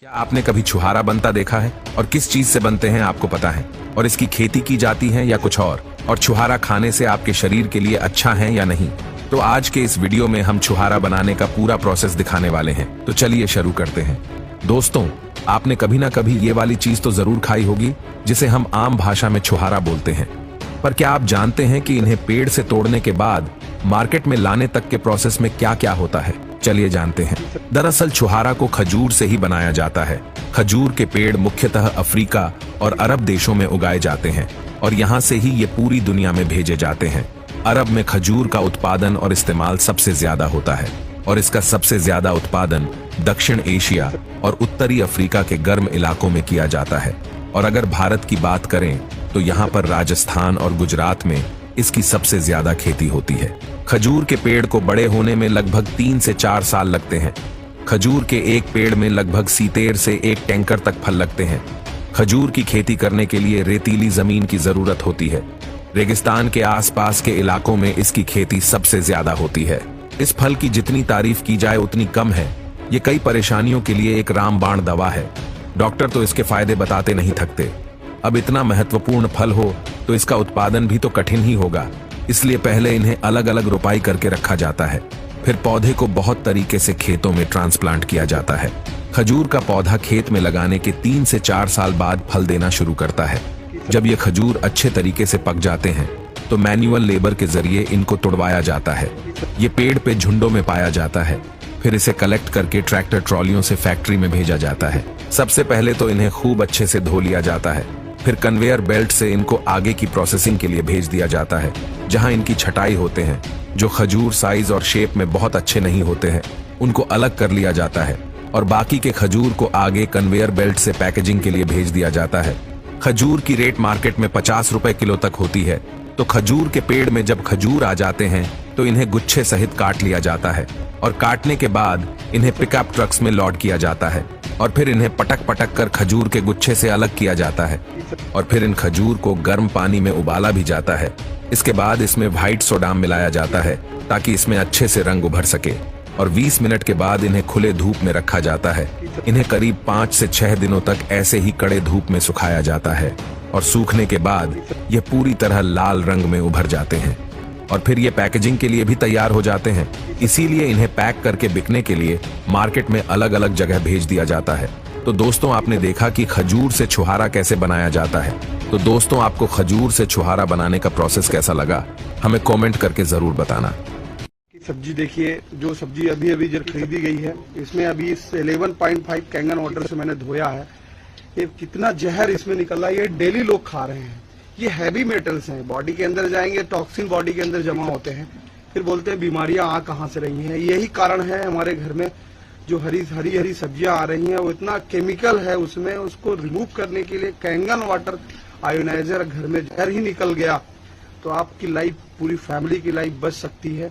क्या आपने कभी छुहारा बनता देखा है? और किस चीज से बनते हैं आपको पता है? और इसकी खेती की जाती है या कुछ और छुहारा खाने से आपके शरीर के लिए अच्छा है या नहीं? तो आज के इस वीडियो में हम छुहारा बनाने का पूरा प्रोसेस दिखाने वाले हैं। तो चलिए शुरू करते हैं। दोस्तों, आपने कभी ना कभी ये वाली चीज तो जरूर खाई होगी जिसे हम आम भाषा में छुहारा बोलते हैं। पर क्या आप जानते हैं कि इन्हें पेड़ से तोड़ने के बाद मार्केट में लाने तक के प्रोसेस में क्या क्या होता है? चलिए जानते हैं। दरअसल छुहारा को खजूर से ही बनाया जाता है। खजूर के पेड़ मुख्यतः अफ्रीका और अरब देशों में उगाए जाते हैं और यहाँ से ही ये पूरी दुनिया में भेजे जाते हैं। अरब में खजूर का उत्पादन और इस्तेमाल सबसे ज्यादा होता है और इसका सबसे ज्यादा उत्पादन दक्षिण एशिया और उत्तरी अफ्रीका के गर्म इलाकों में किया जाता है। और अगर भारत की बात करें तो यहाँ पर राजस्थान और गुजरात में इसकी सबसे ज्यादा खेती होती है। खजूर के पेड़ को बड़े होने में लगभग 3 से 4 साल लगते हैं। खजूर के एक पेड़ में लगभग 70 से 1 टैंकर तक फल लगते हैं। खजूर की खेती करने के लिए रेतीली जमीन की जरूरत होती है। रेगिस्तान के आसपास के इलाकों में इसकी खेती सबसे ज्यादा होती है। इस फल की जितनी तारीफ की जाए उतनी कम है। ये कई परेशानियों के लिए एक रामबाण दवा है। डॉक्टर तो इसके फायदे बताते नहीं थकते। अब इतना महत्वपूर्ण फल हो तो इसका उत्पादन भी तो कठिन ही होगा, इसलिए पहले इन्हें अलग अलग रोपाई करके रखा जाता है। फिर पौधे को बहुत तरीके से खेतों में ट्रांसप्लांट किया जाता है। खजूर का पौधा खेत में लगाने के 3 से 4 साल बाद फल देना शुरू करता है। जब ये खजूर अच्छे तरीके से पक जाते हैं तो मैन्युअल लेबर के जरिए इनको तोड़वाया जाता है। ये पेड़ पे झुंडों में पाया जाता है। फिर इसे कलेक्ट करके ट्रैक्टर ट्रॉलियों से फैक्ट्री में भेजा जाता है। सबसे पहले तो इन्हें खूब अच्छे से धो लिया जाता है। फिर कन्वेयर बेल्ट से इनको आगे की प्रोसेसिंग के लिए भेज दिया जाता है, जहां इनकी छटाई होते हैं। जो खजूर साइज और शेप में बहुत अच्छे नहीं होते हैं उनको अलग कर लिया जाता है और बाकी के खजूर को आगे कन्वेयर बेल्ट से पैकेजिंग के लिए भेज दिया जाता है। खजूर की रेट मार्केट में 50 रुपए किलो तक होती है। तो खजूर के पेड़ में जब खजूर आ जाते हैं तो इन्हें गुच्छे सहित काट लिया जाता है और काटने के बाद इन्हें पिकअप ट्रक्स में लोड किया जाता है और फिर इन्हें पटक पटक कर खजूर के गुच्छे से अलग किया जाता है और फिर इन खजूर को गर्म पानी में उबाला भी जाता है। इसके बाद इसमें व्हाइट सोडाम मिलाया जाता है ताकि इसमें अच्छे से रंग उभर सके और 20 मिनट के बाद इन्हें खुले धूप में रखा जाता है। इन्हें करीब 5 से 6 दिनों तक ऐसे ही कड़े धूप में सुखाया जाता है और सूखने के बाद ये पूरी तरह लाल रंग में उभर जाते हैं और फिर ये पैकेजिंग के लिए भी तैयार हो जाते हैं। इसीलिए इन्हें पैक करके बिकने के लिए मार्केट में अलग अलग जगह भेज दिया जाता है। तो दोस्तों, आपने देखा कि खजूर से छुहारा कैसे बनाया जाता है। तो दोस्तों, आपको खजूर से छुहारा बनाने का प्रोसेस कैसा लगा हमें कमेंट करके जरूर बताना। सब्जी देखिए, जो सब्जी अभी अभी जो खरीदी गई है इसमें अभी इस 11.5 कैंगन वाटर से मैंने धोया है। ये कितना जहर इसमें निकल रहा है, ये डेली लोग खा रहे हैं। ये हैवी मेटल्स हैं, बॉडी के अंदर जाएंगे, टॉक्सिन बॉडी के अंदर जमा होते हैं, फिर बोलते हैं बीमारियां आ कहां से रही हैं। यही कारण है हमारे घर में जो हरी सब्जियां आ रही हैं वो इतना केमिकल है उसमें, उसको रिमूव करने के लिए कैंगन वाटर आयोनाइजर घर में जहर ही निकल गया तो आपकी लाइफ, पूरी फैमिली की लाइफ बच सकती है।